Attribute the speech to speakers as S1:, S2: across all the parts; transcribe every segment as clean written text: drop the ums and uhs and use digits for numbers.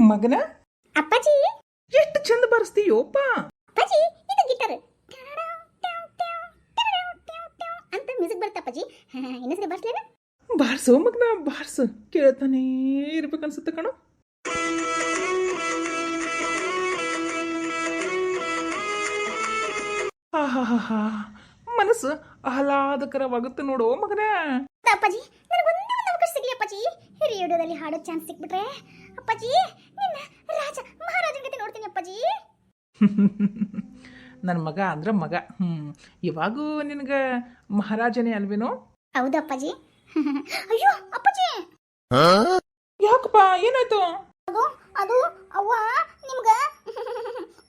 S1: ಮಗನ
S2: ಅಪ್ಪಾಜಿ
S1: ಎಷ್ಟು ಚಂದ ಬಾರಿಸ್ತೀಯೋಪ್ಪ.
S2: ಅಪ್ಪಾಜಿ ಇದು ಗಿಟಾರ್ ಅಂತ ಮ್ಯೂಸಿಕ್ ಬರುತ್ತೆ ಅಪ್ಪಾಜಿ. ಇನ್ನೊಂದ್ಸರಿ ಬಾರಿಸ್ಲೇನ?
S1: ಬಾರ್ಸೋ ಮಗನ ಬಾರ್ಸು, ಕೇಳ್ತಾನೇ ಇರ್ಬೇಕನ್ಸುತ್ತೆ ಕಣೋ. ಆಹಾಹಾ, ಮನಸ್ಸು ಆಹ್ಲಾದಕರವಾಗುತ್ತೆ ನೋಡೋ ಮಗನ.
S2: ಅಪ್ಪಾಜಿ ನನಗೊಂದೇ ಒಂದು ಅವಕಾಶ ಸಿಗ್ಲಿ ಅಪ್ಪಾಜಿ. ರೇಡಿಯೋದಲ್ಲಿ ಹಾಡೋ ಚಾನ್ಸ್ ಸಿಕ್ಬಿಟ್ರೆ ಅಪ್ಪಾಜಿ ನಿನ್ನ ರಾಜ ಮಹಾರಾಜನ ಜೊತೆ ನೋಡ್ತೀನಿ ಅಪ್ಪಾಜಿ.
S1: ನನ್ನ ಮಗ ಅಂದ್ರೆ ಮಗ. ಇವಾಗೂ ನಿನಗೆ ಮಹಾರಾಜನೇ ಅಲ್ವೇನೋ?
S2: ಹೌದು ಅಪ್ಪಾಜಿ. ಅಯ್ಯೋ ಅಪ್ಪಾಜಿ,
S1: ಯಾಕಪ್ಪ ಏನಾಯ್ತು?
S2: ಅದು ಅವ್ವ ನಿಮ್ಗ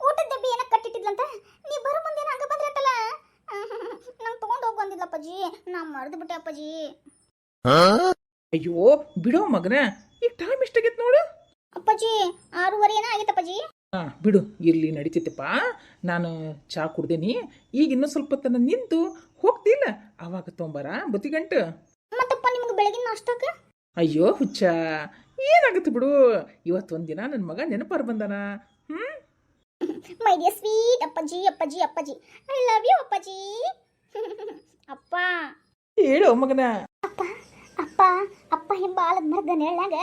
S2: ಊಟದ ಡಬ್ಬಿ ಏನೋ ಕಟ್ಟಿಟ್ಟಿದ್ಲಂತ. ನೀವು ಬರೋ ಮುಂದೆ ಹಂಗ ಬಂದ್ರತ್ತಲ್ಲ, ನಂಗೆ ತಗೊಂಡು ಹೋಗಿ ಬಂದಿಲ್ಲ ಅಪ್ಪಾಜಿ. ನಾ ಮರೆದು ಬಿಟ್ಟೆ ಅಪ್ಪಾಜಿ.
S1: ಅಯ್ಯೋ ಬಿಡೋ ಮಗನ, ಈಗ ಟೈಮ್ ಎಷ್ಟಾಗೈತೆ ನೋಡು.
S2: ಅಪ್ಪಾಜಿ 6:30 ಏನೋ ಆಗೈತೆ ಅಪ್ಪಾಜಿ.
S1: ಬಿಡು, ಇರ್ಲಿ ನಡೀತೈತಪ್ಪ. ನಾನು ಚಾ ಕುಡ್ದೇನಿ. ಈಗ ಇನ್ನೂ ಸ್ವಲ್ಪ ತನ ನಿಂತು ಹೋಗ್ತಿಲ್ಲ, ಅವಾಗ ತೊಂಬಾರ ಬುತ್ತಿಗಂಟು.
S2: ಮತ್ತಪ್ಪ ನಿಮ್ಗೆ ಬೆಳಗಿನ ನಾಷ್ಟಕ್ಕೆ?
S1: ಅಯ್ಯೋ ಹುಚ್ಚ, ಏನಾಗುತ್ತೆ ಬಿಡು. ಇವತ್ತೊಂದಿನ ನನ್ನ ಮಗ ನೆನಪಾರು ಬಂದಾನ.
S2: ಮೈ ಡಿಯರ್ ಸ್ವೀಟ್ ಅಪ್ಪಾಜಿ ಅಪ್ಪಾಜಿ ಅಪ್ಪಾಜಿ, ಐ ಲವ್ ಯು ಅಪ್ಪಾಜಿ. ಅಪ್ಪ
S1: ಹೇಳೋ ಮಗನ.
S2: ಅಪ್ಪ ಅಪ್ಪ ಅಪ್ಪ ಹೆಬ್ಬಾಳದ ಮರದ ನೆರಳಾಗ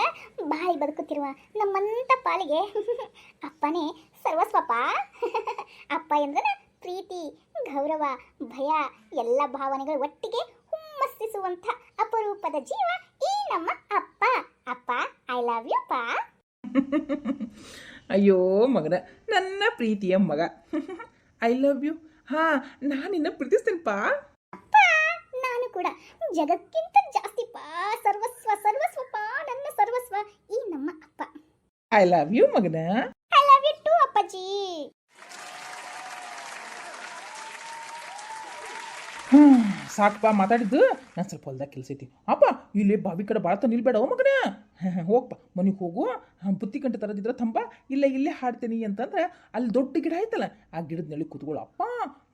S2: ಬಾಳಿ ಬದುಕುತ್ತಿರುವ ನಮ್ಮಂತ ಪಾಲಿಗೆ ಅಪ್ಪನೇ ಸರ್ವಸ್ವಪ್ಪ. ಅಪ್ಪ ಎಂದ್ರೆ ಪ್ರೀತಿ, ಗೌರವ, ಭಯ ಎಲ್ಲ ಭಾವನೆಗಳು ಒಟ್ಟಿಗೆ ಹುಮ್ಮಸ್ಸಿಸುವಂಥ ಅಪರೂಪದ ಜೀವ ಈ ನಮ್ಮ ಅಪ್ಪ. ಅಪ್ಪ ಐ ಲವ್ ಯು ಅಪ್ಪ.
S1: ಅಯ್ಯೋ ಮಗನ, ನನ್ನ ಪ್ರೀತಿಯ ಮಗ. I love you. ನಾನಿನ್ನ ಪ್ರೀತಿಸ್ತೇನಪ್ಪ.
S2: ಅಪ್ಪ ನಾನು ಕೂಡ ಜಗಕ್ಕಿಂತ ಜಾಸ್ತಿಪ್ಪ. ಸರ್ವಸ್ವ ಸರ್ವಸ್ವಪ್ಪ, ನನ್ನ ಸರ್ವಸ್ವ ಈ ನಮ್ಮ ಅಪ್ಪ.
S1: ಐ ಲವ್ ಯು ಮಗನ.
S2: ಐ ಲವ್ ಯು ಟು ಅಪ್ಪಾಜಿ.
S1: ಸಾಕಪ್ಪ ಮಾತಾಡಿದ್ದು. ನಾನು ಸ್ವಲ್ಪ ಹೊಲ್ದಾಗ ಕೆಲಸ ಐತಿ. ಅಪ್ಪ ಇಲ್ಲಿ ಬಾವಿ ಕಡೆ ಭಾಳ ತ ನಿಲ್ಬೇಡ ಮಗನ. ಹೋಗಪ್ಪ ಮನೆಗೆ ಹೋಗು. ಬುತ್ತಿ ಗಂಟೆ ತರದಿದ್ರೆ ತಂಬ, ಇಲ್ಲೇ ಹಾಡ್ತೀನಿ ಅಂತಂದ್ರೆ ಅಲ್ಲಿ ದೊಡ್ಡ ಗಿಡ ಆಯ್ತಲ್ಲ, ಆ ಗಿಡದ ನೆಳಿ ಕೂತ್ಕೊಳ್ಳು ಅಪ್ಪ.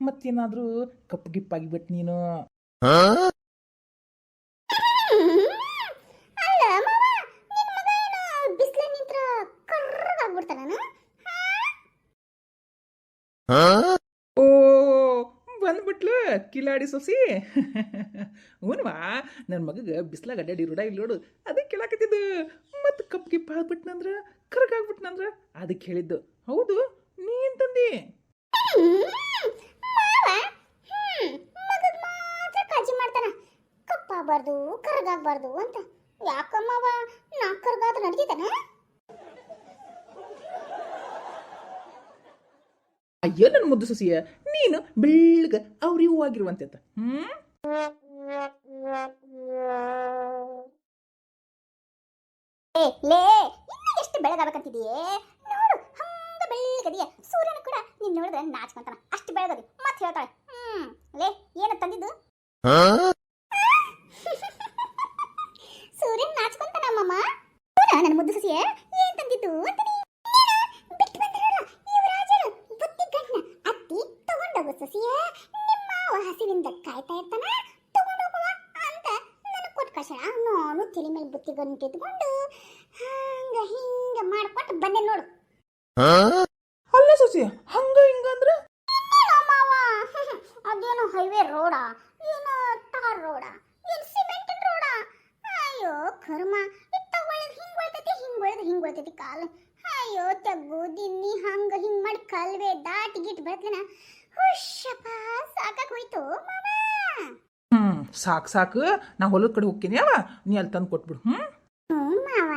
S1: ಮತ್ತೇನಾದರೂ ಕಪ್ಪು ಗಿಪ್ಪಾಗಿಬಿಟ್ಟು ನೀನು.
S2: ಅಲ್ಲ ಮಾವ, ನಿನ್ನ ಮಗ ಏನು ಬಿಸಿಲ ನಿಂತ್ರ ಕರ್ರಗಾಗ್ಬಿಡ್ತಾನ?
S1: ಓ ಬಂದ್ಬಿಟ್ಲು ಕಿಲಾಡಿ ಸೊಸಿ. ಹೂನ್ವಾ, ನನ್ನ ಮಗಗೆ ಬಿಸ್ಲಾಗ ಅಡ್ಡಾಡಿ ರೂಢ ಇಲ್ಲಿ ನೋಡು, ಅದಕ್ಕೆ ಕೇಳಾಕತ್ತಿದ್ದು. ಮತ್ತು ಕಪ್ ಗಿಪ್ ಹಾಕ್ಬಿಟ್ನಂದ್ರೆ ಕರ್ಗಾಗ್ಬಿಟ್ನಂದ್ರೆ ಅದಕ್ಕೆ ಹೇಳಿದ್ದು. ಹೌದು, ನೀ ಅಂತಂದಿ.
S2: ಮಗಗ್ ಮಾತ್ರ ಕಾಳಜಿ ಮಾಡ್ತಾನ, ಕಪ್ಪಾಗಬಾರ್ದು ಕರ್ಗಾಗಬಾರ್ದು ಅಂತ. ಯಾಕಮ್ಮವ, ನಾ ಕರ್ಗಾದ್ರೆ ನಡೀತಾನ?
S1: ಅಯ್ಯೋ ನನ್ನ ಮುದ್ದು ಸೊಸಿಯ, ನೀನು ಬೆಳ್ಳಗ ಅವ್ರಿ ಹೂವಾಗಿರುವಂತೆ.
S2: ಲೇ ಇನ್ನ ಎಷ್ಟು ಬೆಳಗಾಗಬೇಕಂತಿದೀಯೇ? ನೋಡು ಹಂಗ ಬೆಳ್ಳಗದಿಯ. ಸೂರ್ಯನ ಕೂಡ ನೀನ್ ನೋಡಿದ್ರೆ ನಾಚ್ಕೊಂತಾನ, ಅಷ್ಟು ಬೆಳಗದಿ. ಮತ್ತೆ ಹೇಳ್ತಾಳೆ, ಲೇ ಏನ ತಂದಿದ್ದು? ಸೂರ್ಯನ್ ನಾಚ್ಕೊಂತಾನಮ್ಮ. ನನ್ನ ಮುದ್ದು ಸಸಿಯ ಏನ್ ತಂದಿದ್ದು ಅಂತೀನಿ. ಬಿಟ್ಟು ಬಂದ್ರಲ್ಲ ಯುವರಾಜರು ಬುತ್ತಿ ಗಂಟ್ನ ಅತ್ತಿ ತಗೊಂಡೋಗು ಸಸಿಯ. ನಿಮ್ಮ ಹಸಿವಿಂದ ಕಾಯ್ತಾ ಇರ್ತಾನ, ತಗೊಂಡೋಗುವ ಅಂತ ನನಗೆ ಕೊಟ್ಟು ಕಳ್ಸಣ. ನಾನು ತಲೆ ಮೇಲೆ ಬುತ್ತಿ ಗಂಟು ಎತ್ಕೊಂಡು ಹಂಗ ಹಿಂಗ ಮಾಡ್ಕೊಟ್ಟು ಬಂದೆ ನೋಡು.
S1: ಅಲ್ಲ ಸೊಸಿ, ಹಂಗ ಹಿಂಗ ಅಂದ್ರೆ
S2: ಅದೇನು ಹೈವೇ ರೋಡ, ಏನು ಟಾರ್ ರೋಡ, ಏನು ಸಿಮೆಂಟ್ ರೋಡ? ಅಯ್ಯೋ ಕರ್ಮ, ತಗೊಳ್ಳೋದು ಹಿಂಗ್ ಒಳ್ತೈತಿ ಕಾಲು. ಅಯ್ಯೋ ತಗ್ಗು ದಿನ್ನಿ ಹಂಗ ಹಿಂಗ್ ಮಾಡಿ ಕಲ್ವೆ ದಾಟಿ ಗಿಟ್ ಬರ್ತನ. ಹುಷಪ್ಪ ಸಾಕಾಗ್ ಹೋಯ್ತು ಮಾಮ.
S1: ಸಾಕು, ನಾ ಹೊಲದ ಕಡೆ ಹೋಗ್ತೀನಿ. ಅವ ನೀ ಅಲ್ಲಿ ತಂದು ಕೊಟ್ಬಿಡು.
S2: ಮಾವ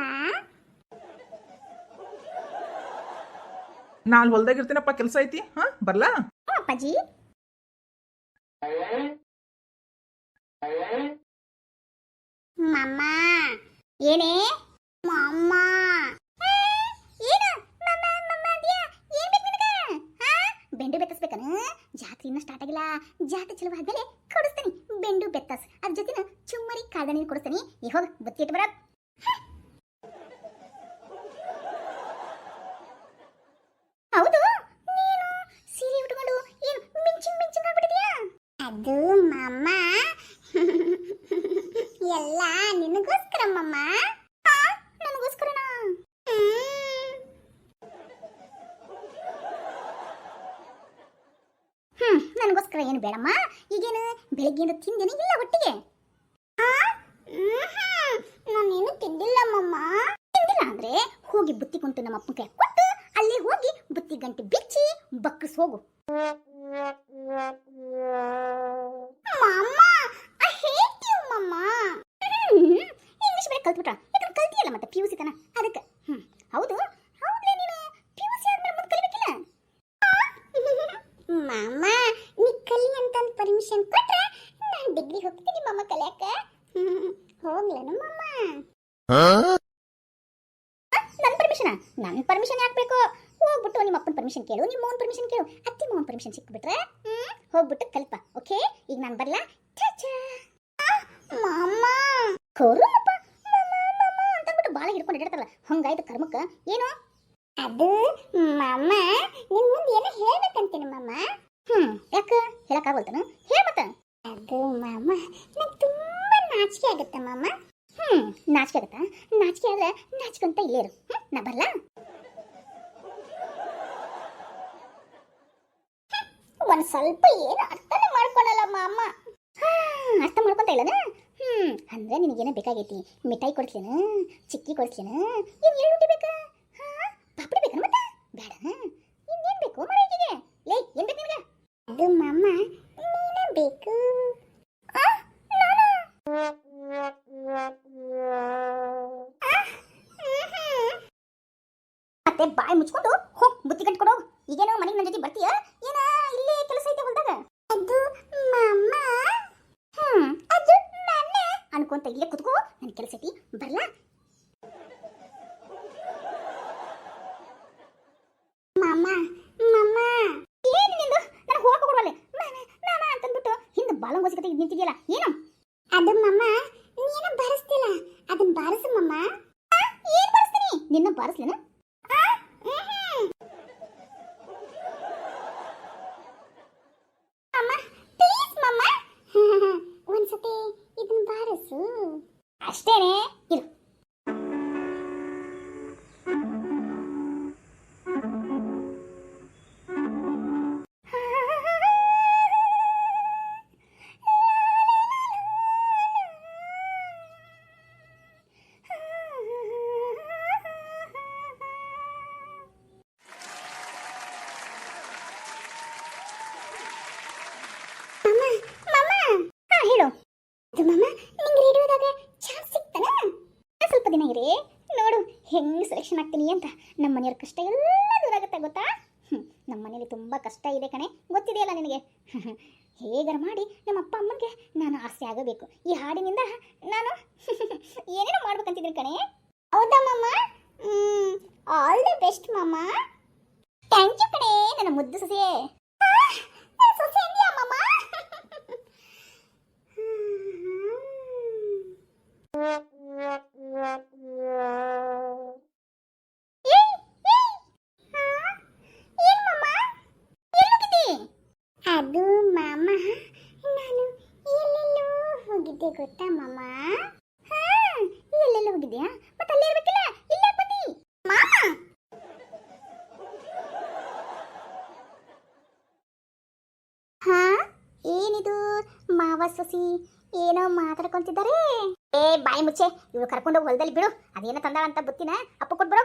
S1: ನಾ ಅಲ್ಲಿ ಹೊಲ್ದಾಗ ಇರ್ತೀನಪ್ಪ, ಕೆಲಸ ಐತಿ. ಬರ್ಲಾ
S2: ಅಪ್ಪಾಜಿ? ಮಮ್ಮ ಏನೇ ಮಮ್ಮ? ಏನು ಮಮ್ಮ ಮಮ್ಮ ಅಂದ್ಯಾ? ಏನ್ ಬೇಕು ನಿನಗೆ? ಬೆಂಡು ಬೆತ್ತಸ್ಬೇಕನ? ಜಾತ್ರೆ ಇನ್ನೂ ಸ್ಟಾರ್ಟ್ ಆಗಿಲ್ಲ. ಜಾತ್ರೆ ಚಲೋ ಆದ್ಮೇಲೆ ಕೊಡಿಸ್ತೀನಿ ಬೆಂಡು ಬೆತ್ತಸ್. ಅದ್ರ ಜೊತೆನ ಚುಮ್ಮರಿ ಕಾದ ನೀರು ಕೊಡಿಸ್ತೀನಿ. ಈಗ ಹೋಗಿ ಬುತ್ತಿ ಇಟ್ಟು ಬರ. ಹೌದು, ನೀನು ಸೀರೆ ಉಟ್ಕೊಂಡು ಏನು ಮಿಂಚಿಂಗ್ ಆಗ್ಬಿಟ್ಟಿದ್ಯಾ? ಅದು ಮಮ್ಮ ಎಲ್ಲ ನಿನಗೋಸ್ಕರ ಮಮ್ಮ. ನನಗೋಸ್ಕರನಾ? ನನಗೋಸ್ಕರ ಏನು ಬೇಡಮ್ಮ. ಈಗೇನು ಬೆಳಗ್ಗೆಯಿಂದ ತಿಂದೇನೆ ಇಲ್ಲ ಒಟ್ಟಿಗೆ? ನಾನೇನು ತಿಂದಿಲ್ಲ ಮಮ್ಮ. ತಿಂದಿಲ್ಲ ಅಂದ್ರೆ ಹೋಗಿ ಬುತ್ತಿ ಕುಂಟು ನಮ್ಮ ಅಪ್ಪನ ಕೈ ಕೊಟ್ಟು ಅಲ್ಲಿ ಹೋಗಿ ಬುತ್ತಿ ಗಂಟೆ ಬಿಚ್ಚಿ ಬಕ್ಕಸ್ ಹೋಗು. ಇಂಗ್ಲಿಷ್ ಬೇರೆ ಕಲ್ತ್ಬಿಟ್ರ? ಇದನ್ನ ಕಲ್ತಿಯಲ್ಲ ಮತ್ತೆ ಪಿ ಯು ಸಿ ತನ ಅದಕ್ಕೆ. ಹೌದು ಹೌದ್ಲೇ, ನೀನು ಪಿ ಯು ಸಿ ಆದ್ಮೇಲೆ ಮುಂದೆ ಕಲಿಬೇಕಿಲ್ಲ? ಮಾಮ ನೀ ಕಲಿ ಅಂತಂದು ಪರ್ಮಿಷನ್ ಕೊಟ್ರೆ ನಾನು ಡಿಗ್ರಿ ಹೋಗ್ತೀನಿ ಮಾಮ ಕಲಿಯಾಕ. ಹೋಗ್ಲೇನು ಮಾಮ? ನನ್ನ ಪರ್ಮಿಷನ್ ಯಾಕೆ ಬೇಕು? ಹೋಗ್ಬಿಟ್ಟು ನಿಮ್ಮ ಅಪ್ಪನ ಪರ್ಮಿಷನ್ ಕೇಳು, ನಿಮ್ಮ ಮಾವನ ಪರ್ಮಿಷನ್ ಕೇಳು, ಅತ್ತಿ ಮಾವನ ಪರ್ಮಿಷನ್ ಸಿಕ್ಬಿಟ್ರೆ ಹೋಗ್ಬಿಟ್ಟು ಕಲ್ಪ. ಓಕೆ, ಈಗ ನಾನು ಬರ್ಲಾ? ಮಾಮ ಕೊರುನಪ್ಪ ಅಂತಂದ್ಬಿಟ್ಟು ಬಾಳ ಹಿಡ್ಕೊಂಡು ಇಡ್ತಾರಲ್ಲ, ಹಂಗಾಯ್ತು ಕರ್ಮಕ್ಕ. ಏನು ಅದು ಮಾಮ, ನಿನ್ ಮುಂದೆ ಏನೋ ಹೇಳ್ಬೇಕಂತೀನಿ ಮಾಮ. ಯಾಕ ಹೇಳಕ್ಕಾಗಲ್ತನ? ಹೇಳ್ ಮತ್ತ. ಅದು ಮಾಮ, ನಂಗೆ ತುಂಬಾ ನಾಚಿಕೆ ಆಗತ್ತೆ ಮಾಮ. ನಾಚಿಕೆ ಆಗತ್ತಾ? ನಾಚಿಕೆ ಆದ್ರೆ ನಾಚಿಕೊಂತ ಇಲ್ಲೇ ಇರು. ನಾ ಬರ್ಲಾ? ಒಂದ್ ಸ್ವಲ್ಪ ಏನು ಅರ್ಥನೇ ಮಾಡ್ಕೊಳಲ್ಲ ಮಾಮ. ಅರ್ಥ ಮಾಡ್ಕೊಂತ ಇಲ್ಲನ? ಅಂದ್ರೆ ನಿನಗೇನ ಬೇಕಾಗೈತಿ? ಮಿಠಾಯಿ ಕೊಡ್ಸ್ಲೇನ? ಚಿಕ್ಕಿ ಕೊಡ್ಸ್ಲೇನ? ಏನ್ ಎಳ್ಳುಂಟಿ ಬೇಕಾ? ಪಾಪಡಿ ಬೇಕಾ ಮತ್ತೆ? ಬೇಡ. ಇನ್ನೇನ್ ಬೇಕು ಮನೆಗೆ? ಲೇ, ಏನ್ ಬೇಕು ನಿನಗೆ? ಅದು ಮಾಮ ನೀನೇ ಬೇಕು. ಮತ್ತೆ ಬಾಯಿ ಮುಚ್ಕೊಂಡು ಹೋಗ್ ಬುತ್ತಿ ಕಟ್ಕೊಡು. ಈಗೇನೋ ಮನೆಗೆ ನನ್ನ ಜೊತೆ ಬರ್ತೀಯ ಏನ? ಇಲ್ಲೇ ಕೆಲಸ ಐತೆ ಹೊಲ್ದಾಗ. ಅದು ಮಾಮ, ಅದು ನಾನೇ ಅನ್ಕೊಂತ ಇಲ್ಲೇ ಕುತ್ಕೋ, ನನ್ನ ಕೆಲಸ ಐತಿ, ಬರ್ಲಾ? ಮಾಮ ಮಾಮ ಏನು ನಿಂದು? ನಾನು ಹೋಗಕ್ಕೆ ಕೊಡವಲ್ಲ ಮಾಮ ಅಂತಂದ್ಬಿಟ್ಟು ಹಿಂದೆ ಬಾಲಂಗೋಸಿ ನಿಂತಿದೆಯಲ್ಲ, ಏನು? ಅದು ಮಾಮ ನೀನು ಬಾರಿಸ್ತಿಲ್ಲ, ಅದನ್ನ ಬಾರಿಸು ಮಾಮ. ಏನು ಬಾರಿಸ್ತೀನಿ? ನಿನ್ನ ಬಾರಿಸ್ಲೇನ? ಒಂದ್ಸತಿ ಇದನ್ನ ಬಾರಿಸು ಅಷ್ಟೇನೆ. ಇರು. ಹೇಳು. ಮಾಮ ನಿಂಗೆ ರೇಡಿಯೋದಾಗ ಚಾನ್ಸ್ ಸಿಗ್ತಾನ? ಸ್ವಲ್ಪ ದಿನ ಇರಿ, ನೋಡು ಹೆಂಗ್ ಸೆಲೆಕ್ಷನ್ ಆಗ್ತೀನಿ ಅಂತ. ನಮ್ಮ ಮನೆಯವ್ರ ಕಷ್ಟ ಎಲ್ಲ ದೂರ ಆಗುತ್ತೆ ಗೊತ್ತಾ? ನಮ್ಮ ಮನೇಲಿ ತುಂಬಾ ಕಷ್ಟ ಇದೆ ಕಣೆ, ಗೊತ್ತಿದೆಯಲ್ಲ ನಿನಗೆ. ಹೇಗಾರ ಮಾಡಿ ನಮ್ಮ ಅಪ್ಪ ಅಮ್ಮನಿಗೆ ನಾನು ಆಸೆ ಆಗಬೇಕು. ಈ ಹಾಡಿನಿಂದ ನಾನು ಏನೇನೋ ಮಾಡ್ಬೇಕಂತಿದ್ದೀನಿ ಕಣೆ. ಹೌದಾ ಮಾಮ? ಆಲ್ ದ ಬೆಸ್ಟ್ ಮಾಮ. ಥ್ಯಾಂಕ್ ಯು ಕಣೆ ನನ್ನ ಮುದ್ದು ಸೊಸೆ. ಸೊಸೆ ಅಂದ್ಯಾ ಮಾಮ? ಅದು ಮಾಮ, ನಾನು ಎಲ್ಲೆಲ್ಲೋ ಹೋಗಿದ್ದೆ ಗೊತ್ತಾ ಮಾಮ? ಎಲ್ಲೆಲ್ಲೋ ಹೋಗಿದ್ಯಾ? ಮತ್ತೆ ಅಲ್ಲೇ ಇರ್ಬೇಕಿಲ್ಲ, ಇಲ್ಲೇ ಬನ್ನಿ ಮಾಮ. ಏನಿದು ಮಾವ ಸೊಸಿ ಏನೋ ಮಾತಾಡ್ಕೊಂತಿದ್ದಾರೆ? ಏ ಬಾಯಿ ಮುಚ್ಚೆ, ಇವ್ರು ಕರ್ಕೊಂಡು ಹೋಗಿ ಹೊಲದಲ್ಲಿ ಬಿಡು. ಅದೇನೋ ತಂದಾಳಂತ ಬುತ್ತಿನ ಅಪ್ಪ ಕೊಟ್ಬಿಡು.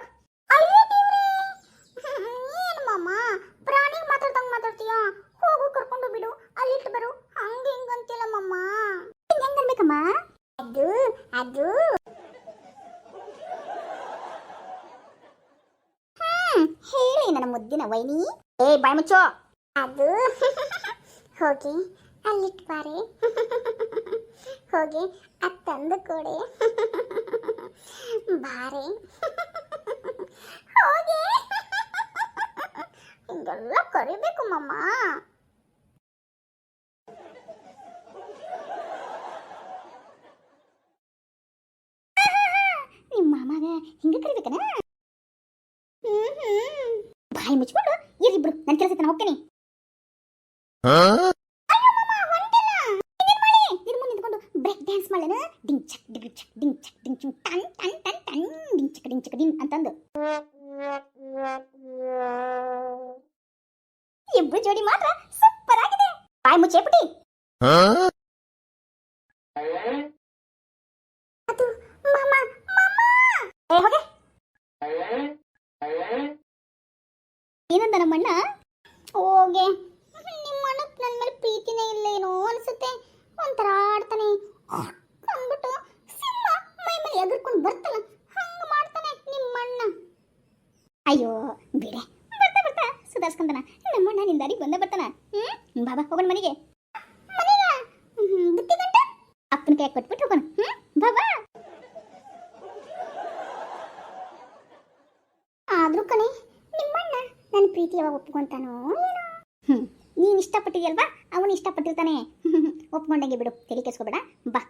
S2: ಏನು ಮಾಮ ಪ್ರಾಣಿಗೆ ಮಾತಾಡ್ದಂಗ ಮಾತಾಡ್ತೀಯಾ? ಹೋಗು ಕರ್ಕೊಂಡು ಬಿಡು, ಅಲ್ಲಿಟ್ಟು ಬರು. ಹಂಗ ಹಿಂಗಂತಿಲ್ಲ ಮಾಮ. ಹೆಂಗ ಅನ್ಬೇಕಮ್ಮ? ಅದು ಅದು ಹೇಳಿ ನನ್ನ ಮುದ್ದಿನ ವೈನಿ. ಏ ಬಾಯಿ ಮುಚ್ಚೋ. ಅದು ಹೋಗಿ ಅಲ್ಲಿಟ್ಟು ಬಾರೆ. ಹೋಗಿ ಅದು ತಂದು ಕೊಡೆ ಬಾರೆ. ಹೋಗಿ ಹಿಂಗೆಲ್ಲ ಕರಿಬೇಕು ಮಮ್ಮ. ನಿಮ್ಮ ಮಾಮಾಗ ಹಿಂಗೆ ಕರಿಬೇಕನ? ಬಾಯಿ ಮುಚ್ಕೊಂಡು ಇರಿಬ್ರು, ನನ್ನ ಕೆಲಸ ನಾನು ಹೋಗ್ತೀನಿ. ಬ್ರೇಕ್ ಡ್ಯಾನ್ಸ್ ಮಾಡೋಣ. ಡಿಂಗ್ ಚಕ್ ಡಿಗ್ ಚಕ್ ಡಿಂಗ್ ಚಕ್ ಡಿಂಗ್ ಚುಂಗ್ ಟನ್ ಟನ್ ಟನ್ ಟನ್ ಡಿಂಗ್ ಚಕ್ ಡಿಂಗ್ ಅಂತಂದು ಇಬ್ರು ಜೋಡಿ ಮಾತ್ರ ಸೂಪರ್ ಆಗಿದೆ. ಬಾಯಿ ಮುಚ್ಚ. ಅದು ಮಾಮ ಮಾಮ ಏ ಹೋಗೆ ಏನಂದ ನಮ್ಮಣ್ಣ ಹೋಗೆ ನಿಮ್ಮಣ್ಣ ನನ್ನ ಮೇಲೆ ಪ್ರೀತಿನೇ ಇಲ್ಲೇನೋ ಅನ್ಸುತ್ತೆ ಒಂಥರ ಆಡ್ತಾನೆ ಅಂದ್ಬಿಟ್ಟು ಸಿಂಹ ಮೈ ಮೇಲೆ ಎಗರ್ಕೊಂಡು ಬರ್ತಲ್ಲ ಹಂಗ ಮಾಡ್ತಾನೆ ನಿಮ್ಮಣ್ಣ ಅಯ್ಯೋ ಬಿಡೆ ಬರ್ತಾ ಬರ್ತಾ ಸುಧಾರ್ಸ್ಕೊಂತಾನ ನಮ್ಮಣ್ಣ ನಿನ್ನ ದಾರಿಗೆ ಬಂದೇ ಬರ್ತಾನ ಬಾಬಾ ಹೋಗೋಣ ಮನೆಗೆ ಬುತ್ತಿ ಗಂಟ ಅಪ್ಪನ ಕೈ ಕೊಟ್ಬಿಟ್ಟು ಹೋಗೋಣ ಬಾಬಾ ಆದ್ರೂ ಕಣೆ ನಿಮ್ಮಣ್ಣ ನನ್ನ ಪ್ರೀತಿ ಯಾವಾಗ ಒಪ್ಕೊಂತಾನೋ ಏನೋ ನೀನು ಇಷ್ಟಪಟ್ಟಿದ್ಯಲ್ವಾ ಅವನು ಇಷ್ಟಪಟ್ಟಿರ್ತಾನೆ ಒಪ್ಕೊಂಡಂಗೆ ಬಿಡು ತಲೆ ಕೆಸ್ಕೋಬೇಡ ಬಾ